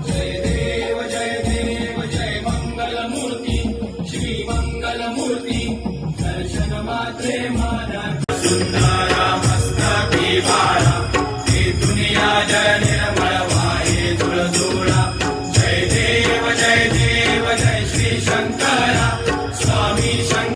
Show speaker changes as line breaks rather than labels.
जय देव जय मंगलमूर्ती श्री मंगलमूर्ती दर्शन मात्रे माना सुंदरा मस्तकी बाळा हे दुनिया जय निर्मळ वाये तुळजोळा जय देव जय श्री शंकरा स्वामी